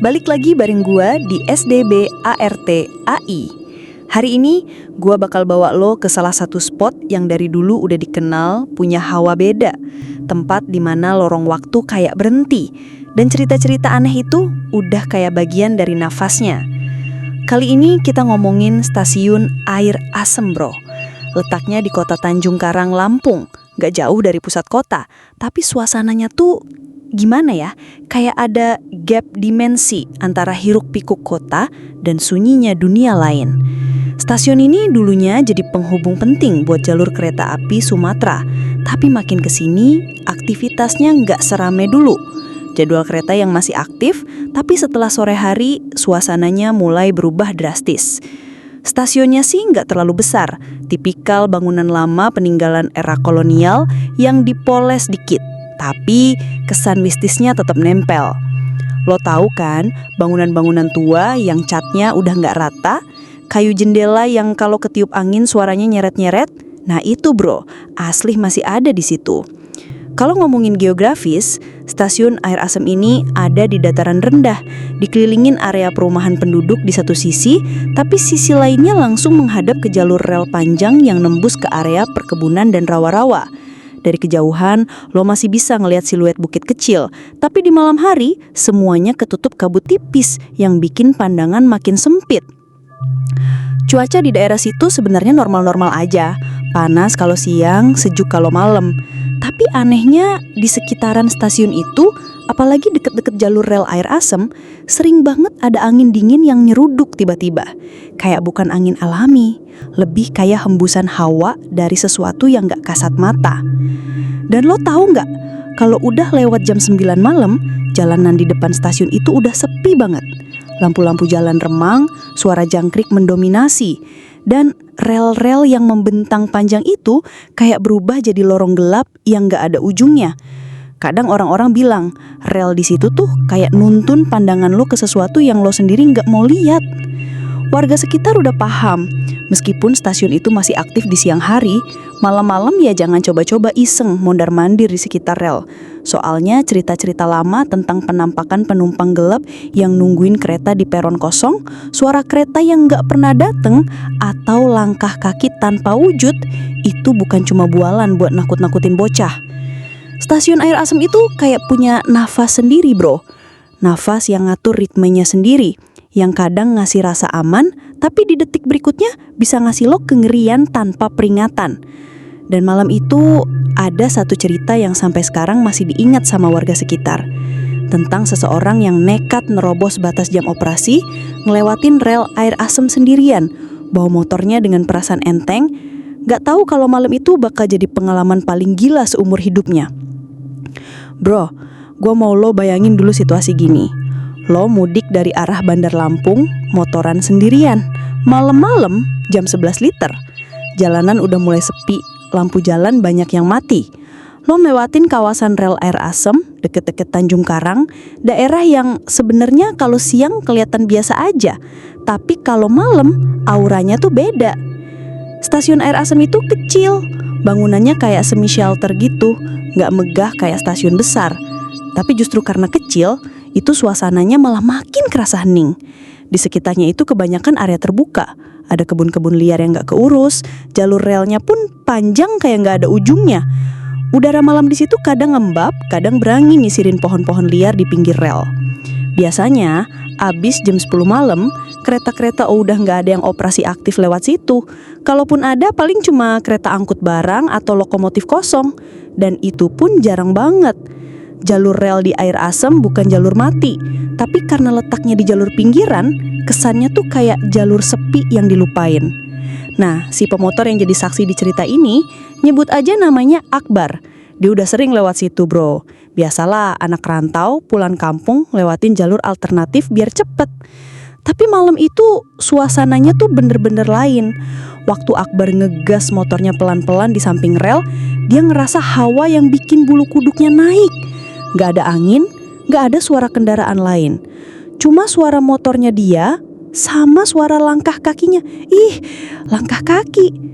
Balik lagi bareng gua di SDB ART AI. Hari ini gua bakal bawa lo ke salah satu spot yang dari dulu udah dikenal punya hawa beda. Tempat di mana lorong waktu kayak berhenti dan cerita-cerita aneh itu udah kayak bagian dari nafasnya. Kali ini kita ngomongin stasiun air asem, bro. Letaknya di kota Tanjung Karang, Lampung. Gak jauh dari pusat kota, tapi suasananya tuh gimana ya? Kayak ada gap dimensi antara hiruk-pikuk kota dan sunyinya dunia lain. Stasiun ini dulunya jadi penghubung penting buat jalur kereta api Sumatera. Tapi makin kesini, aktivitasnya nggak serame dulu. Jadwal kereta yang masih aktif, tapi setelah sore hari, suasananya mulai berubah drastis. Stasiunnya sih nggak terlalu besar, tipikal bangunan lama peninggalan era kolonial yang dipoles dikit. Tapi kesan mistisnya tetap nempel. Lo tahu kan, bangunan-bangunan tua yang catnya udah nggak rata, kayu jendela yang kalau ketiup angin suaranya nyeret-nyeret. Nah itu bro, asli masih ada di situ. Kalau ngomongin geografis, stasiun air asem ini ada di dataran rendah, dikelilingin area perumahan penduduk di satu sisi, tapi sisi lainnya langsung menghadap ke jalur rel panjang yang nembus ke area perkebunan dan rawa-rawa. Dari kejauhan, lo masih bisa ngelihat siluet bukit kecil, tapi di malam hari, semuanya ketutup kabut tipis yang bikin pandangan makin sempit. Cuaca di daerah situ sebenarnya normal-normal aja, panas kalau siang, sejuk kalau malam. Tapi anehnya di sekitaran stasiun itu, apalagi deket-deket jalur rel air asem, sering banget ada angin dingin yang nyeruduk tiba-tiba. Kayak bukan angin alami, lebih kayak hembusan hawa dari sesuatu yang gak kasat mata. Dan lo tahu gak, kalau udah lewat jam 9 malam, jalanan di depan stasiun itu udah sepi banget. Lampu-lampu jalan remang, suara jangkrik mendominasi. Dan rel-rel yang membentang panjang itu kayak berubah jadi lorong gelap yang gak ada ujungnya. Kadang orang-orang bilang, rel di situ tuh kayak nuntun pandangan lo ke sesuatu yang lo sendiri gak mau lihat. Warga sekitar udah paham, meskipun stasiun itu masih aktif di siang hari, malam-malam ya jangan coba-coba iseng mondar-mandir di sekitar rel. Soalnya cerita-cerita lama tentang penampakan penumpang gelap yang nungguin kereta di peron kosong, suara kereta yang gak pernah dateng, atau langkah kaki tanpa wujud, itu bukan cuma bualan buat nakut-nakutin bocah. Stasiun air asem itu kayak punya nafas sendiri bro. Nafas yang ngatur ritmenya sendiri, yang kadang ngasih rasa aman, tapi di detik berikutnya bisa ngasih lo kengerian tanpa peringatan. Dan malam itu ada satu cerita yang sampai sekarang masih diingat sama warga sekitar. Tentang seseorang yang nekat nerobos batas jam operasi, ngelewatin rel air asem sendirian, bawa motornya dengan perasaan enteng, gak tahu kalau malam itu bakal jadi pengalaman paling gila seumur hidupnya. Bro, gue mau lo bayangin dulu situasi gini. Lo mudik dari arah Bandar Lampung, motoran sendirian. Malam-malam jam 11 liter. Jalanan udah mulai sepi, lampu jalan banyak yang mati. Lo mewatin kawasan rel air asem, deket-deket Tanjung Karang, daerah yang sebenarnya kalau siang kelihatan biasa aja. Tapi kalau malam, auranya tuh beda. Stasiun air asem itu kecil, bangunannya kayak semi shelter gitu, gak megah kayak stasiun besar. Tapi justru karena kecil, itu suasananya malah makin kerasa hening. Di sekitarnya itu kebanyakan area terbuka. Ada kebun-kebun liar yang gak keurus, jalur relnya pun panjang kayak gak ada ujungnya. Udara malam di situ kadang ngembab, kadang berangin nyisirin pohon-pohon liar di pinggir rel. Biasanya, abis jam 10 malam, kereta-kereta udah gak ada yang operasi aktif lewat situ. Kalaupun ada, paling cuma kereta angkut barang atau lokomotif kosong. Dan itu pun jarang banget. Jalur rel di air asem bukan jalur mati, tapi karena letaknya di jalur pinggiran, kesannya tuh kayak jalur sepi yang dilupain. Nah, si pemotor yang jadi saksi di cerita ini, nyebut aja namanya Akbar. Dia udah sering lewat situ bro. Biasalah anak rantau pulang kampung lewatin jalur alternatif biar cepet. Tapi malam itu suasananya tuh bener-bener lain. Waktu Akbar ngegas motornya pelan-pelan di samping rel, dia ngerasa hawa yang bikin bulu kuduknya naik. Gak ada angin, gak ada suara kendaraan lain. Cuma suara motornya dia, sama suara langkah kakinya. Ih, langkah kaki.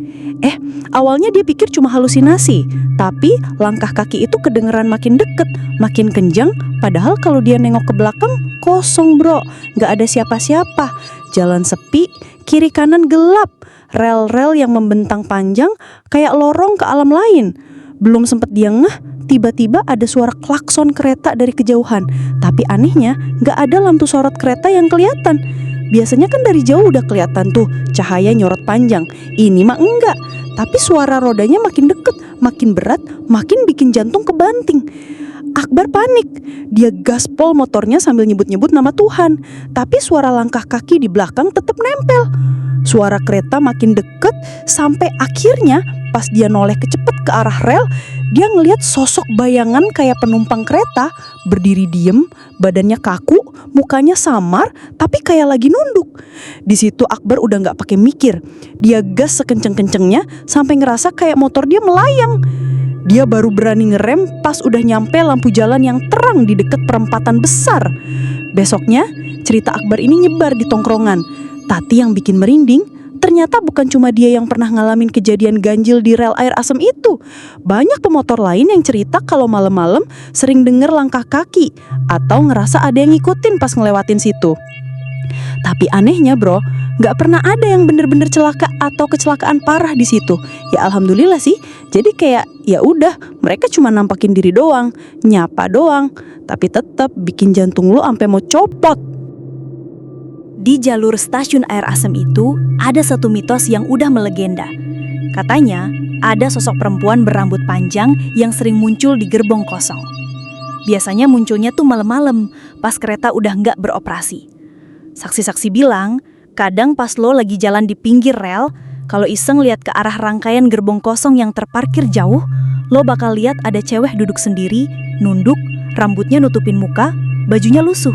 Awalnya dia pikir cuma halusinasi, tapi langkah kaki itu kedengeran makin deket, makin kencang. Padahal kalau dia nengok ke belakang, kosong bro, gak ada siapa-siapa. Jalan sepi, kiri kanan gelap, rel-rel yang membentang panjang kayak lorong ke alam lain. Belum sempet dia ngeh, tiba-tiba ada suara klakson kereta dari kejauhan. Tapi anehnya, gak ada lampu sorot kereta yang kelihatan. Biasanya kan dari jauh udah kelihatan tuh cahaya nyorot panjang. Ini mah enggak. Tapi suara rodanya makin deket, makin berat, makin bikin jantung kebanting. Akbar panik. Dia gaspol motornya sambil nyebut-nyebut nama Tuhan. Tapi suara langkah kaki di belakang tetap nempel. Suara kereta makin deket sampai akhirnya pas dia noleh kecepet ke arah rel, dia ngelihat sosok bayangan kayak penumpang kereta berdiri diem, badannya kaku, mukanya samar, tapi kayak lagi nunduk. Di situ Akbar udah nggak pakai mikir, dia gas sekenceng-kencengnya sampai ngerasa kayak motor dia melayang. Dia baru berani ngerem pas udah nyampe lampu jalan yang terang di dekat perempatan besar. Besoknya cerita Akbar ini nyebar di tongkrongan. Tapi yang bikin merinding, ternyata bukan cuma dia yang pernah ngalamin kejadian ganjil di rel air asam itu. Banyak pemotor lain yang cerita kalau malam-malam sering denger langkah kaki atau ngerasa ada yang ngikutin pas ngelewatin situ. Tapi anehnya bro, gak pernah ada yang bener-bener celaka atau kecelakaan parah di situ. Ya alhamdulillah sih. Jadi kayak ya udah, mereka cuma nampakin diri doang, nyapa doang, tapi tetap bikin jantung lo sampai mau copot. Di jalur stasiun air asam itu ada satu mitos yang udah melegenda. Katanya ada sosok perempuan berambut panjang yang sering muncul di gerbong kosong. Biasanya munculnya tuh malam-malam pas kereta udah nggak beroperasi. Saksi-saksi bilang kadang pas lo lagi jalan di pinggir rel, kalau iseng lihat ke arah rangkaian gerbong kosong yang terparkir jauh, lo bakal lihat ada cewek duduk sendiri, nunduk, rambutnya nutupin muka, bajunya lusuh,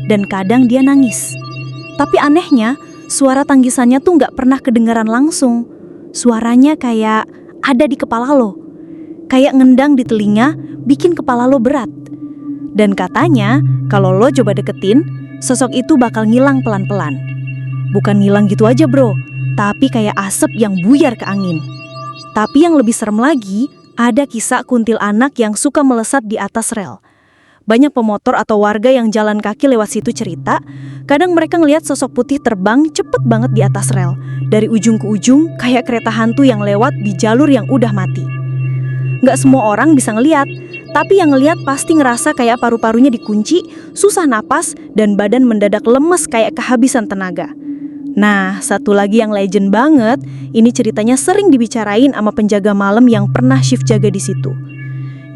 dan kadang dia nangis. Tapi anehnya, suara tanggisannya tuh gak pernah kedengaran langsung. Suaranya kayak ada di kepala lo. Kayak ngendang di telinga, bikin kepala lo berat. Dan katanya, kalau lo coba deketin, sosok itu bakal ngilang pelan-pelan. Bukan ngilang gitu aja bro, tapi kayak asap yang buyar ke angin. Tapi yang lebih serem lagi, ada kisah kuntilanak yang suka melesat di atas rel. Banyak pemotor atau warga yang jalan kaki lewat situ cerita, kadang mereka ngelihat sosok putih terbang cepet banget di atas rel, dari ujung ke ujung kayak kereta hantu yang lewat di jalur yang udah mati. Gak semua orang bisa ngelihat, tapi yang ngelihat pasti ngerasa kayak paru-parunya dikunci, susah napas, dan badan mendadak lemes kayak kehabisan tenaga. Nah, satu lagi yang legend banget, ini ceritanya sering dibicarain sama penjaga malam yang pernah shift jaga di situ.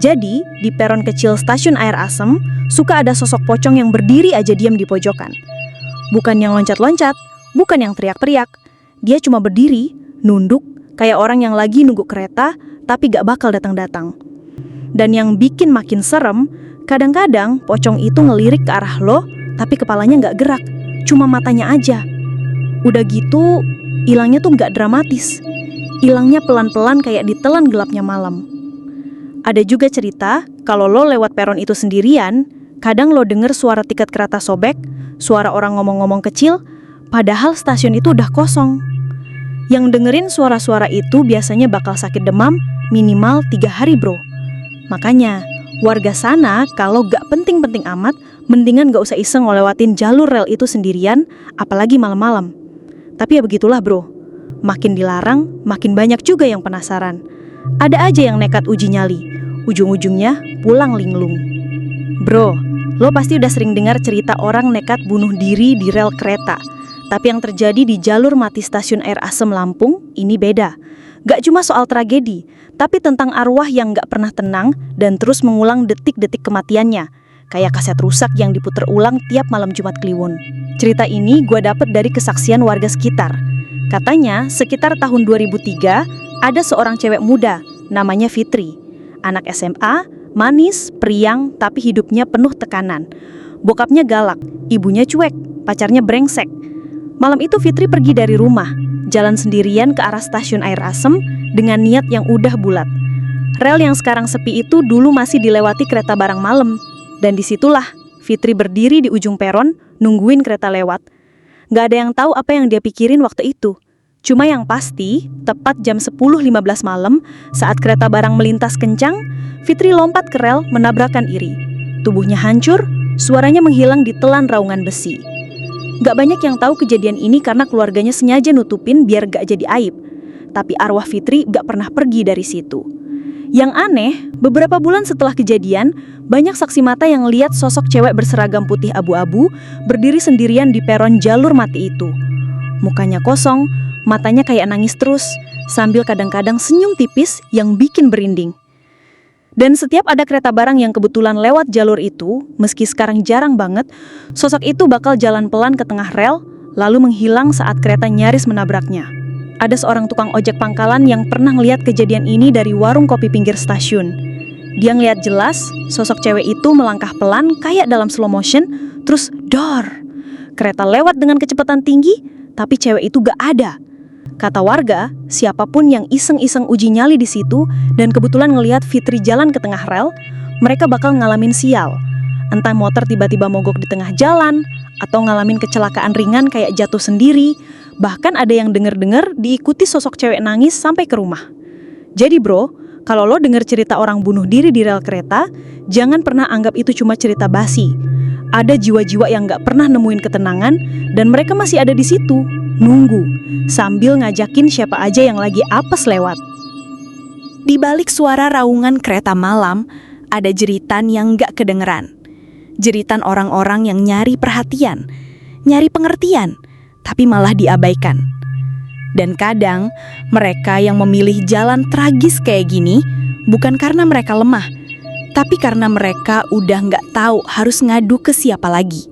Jadi, di peron kecil stasiun air asam, suka ada sosok pocong yang berdiri aja diam di pojokan. Bukan yang loncat-loncat, bukan yang teriak-teriak. Dia cuma berdiri, nunduk, kayak orang yang lagi nunggu kereta, tapi gak bakal datang-datang. Dan yang bikin makin serem, kadang-kadang pocong itu ngelirik ke arah lo, tapi kepalanya gak gerak, cuma matanya aja. Udah gitu, hilangnya tuh gak dramatis. Hilangnya pelan-pelan kayak ditelan gelapnya malam. Ada juga cerita, kalau lo lewat peron itu sendirian, kadang lo denger suara tiket kereta sobek, suara orang ngomong-ngomong kecil, padahal stasiun itu udah kosong. Yang dengerin suara-suara itu biasanya bakal sakit demam minimal 3 hari bro. Makanya, warga sana kalau gak penting-penting amat, mendingan gak usah iseng ngelewatin jalur rel itu sendirian, apalagi malam-malam. Tapi ya begitulah bro, makin dilarang, makin banyak juga yang penasaran. Ada aja yang nekat uji nyali, ujung-ujungnya pulang linglung. Bro, lo pasti udah sering dengar cerita orang nekat bunuh diri di rel kereta. Tapi yang terjadi di jalur mati stasiun air asam Lampung ini beda. Gak cuma soal tragedi, tapi tentang arwah yang gak pernah tenang dan terus mengulang detik-detik kematiannya. Kayak kaset rusak yang diputer ulang tiap malam Jumat Kliwon. Cerita ini gue dapet dari kesaksian warga sekitar. Katanya sekitar tahun 2003, ada seorang cewek muda, namanya Fitri. Anak SMA, manis, periang, tapi hidupnya penuh tekanan. Bokapnya galak, ibunya cuek, pacarnya brengsek. Malam itu Fitri pergi dari rumah, jalan sendirian ke arah stasiun air asam dengan niat yang udah bulat. Rel yang sekarang sepi itu dulu masih dilewati kereta barang malam. Dan disitulah Fitri berdiri di ujung peron, nungguin kereta lewat. Nggak ada yang tahu apa yang dia pikirin waktu itu. Cuma yang pasti, tepat jam 10.15 malam, saat kereta barang melintas kencang, Fitri lompat ke rel menabrakkan Iri. Tubuhnya hancur, suaranya menghilang di telan raungan besi. Gak banyak yang tahu kejadian ini karena keluarganya sengaja nutupin biar gak jadi aib. Tapi arwah Fitri gak pernah pergi dari situ. Yang aneh, beberapa bulan setelah kejadian, banyak saksi mata yang lihat sosok cewek berseragam putih abu-abu berdiri sendirian di peron jalur mati itu. Mukanya kosong, matanya kayak nangis terus, sambil kadang-kadang senyum tipis yang bikin berinding. Dan setiap ada kereta barang yang kebetulan lewat jalur itu, meski sekarang jarang banget, sosok itu bakal jalan pelan ke tengah rel, lalu menghilang saat kereta nyaris menabraknya. Ada seorang tukang ojek pangkalan yang pernah ngeliat kejadian ini dari warung kopi pinggir stasiun. Dia ngeliat jelas, sosok cewek itu melangkah pelan kayak dalam slow motion, terus dor. Kereta lewat dengan kecepatan tinggi, tapi cewek itu gak ada. Kata warga, siapapun yang iseng-iseng uji nyali di situ dan kebetulan ngelihat Fitri jalan ke tengah rel, mereka bakal ngalamin sial. Entah motor tiba-tiba mogok di tengah jalan, atau ngalamin kecelakaan ringan kayak jatuh sendiri, bahkan ada yang denger-dengar diikuti sosok cewek nangis sampai ke rumah. Jadi bro, kalau lo denger cerita orang bunuh diri di rel kereta, jangan pernah anggap itu cuma cerita basi. Ada jiwa-jiwa yang gak pernah nemuin ketenangan dan mereka masih ada di situ, nunggu, sambil ngajakin siapa aja yang lagi apes lewat. Di balik suara raungan kereta malam, ada jeritan yang gak kedengeran. Jeritan orang-orang yang nyari perhatian, nyari pengertian, tapi malah diabaikan. Dan kadang, mereka yang memilih jalan tragis kayak gini, bukan karena mereka lemah, tapi karena mereka udah gak tahu harus ngadu ke siapa lagi.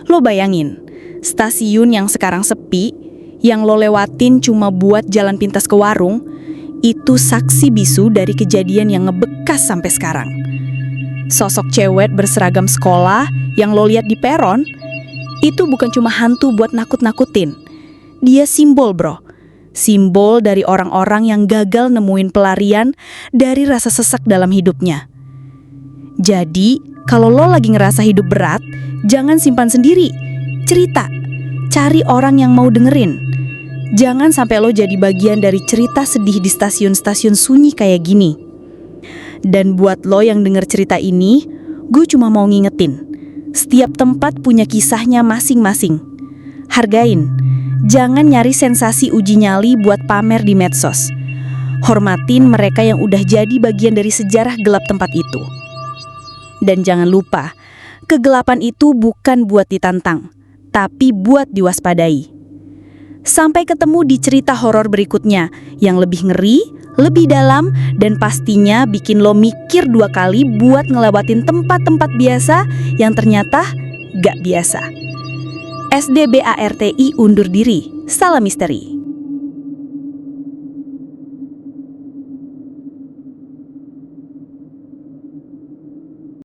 Lo bayangin, stasiun yang sekarang sepi, yang lo lewatin cuma buat jalan pintas ke warung, itu saksi bisu dari kejadian yang ngebekas sampai sekarang. Sosok cewek berseragam sekolah yang lo lihat di peron, itu bukan cuma hantu buat nakut-nakutin. Dia simbol bro, simbol dari orang-orang yang gagal nemuin pelarian dari rasa sesak dalam hidupnya. Jadi, kalau lo lagi ngerasa hidup berat, jangan simpan sendiri, cerita. Cari orang yang mau dengerin. Jangan sampai lo jadi bagian dari cerita sedih di stasiun-stasiun sunyi kayak gini. Dan buat lo yang denger cerita ini, gue cuma mau ngingetin, setiap tempat punya kisahnya masing-masing. Hargain, jangan nyari sensasi uji nyali buat pamer di medsos. Hormatin mereka yang udah jadi bagian dari sejarah gelap tempat itu. Dan jangan lupa, kegelapan itu bukan buat ditantang, tapi buat diwaspadai. Sampai ketemu di cerita horor berikutnya yang lebih ngeri, lebih dalam, dan pastinya bikin lo mikir 2 kali buat ngelewatin tempat-tempat biasa yang ternyata gak biasa. SDBARTI undur diri. Salam misteri.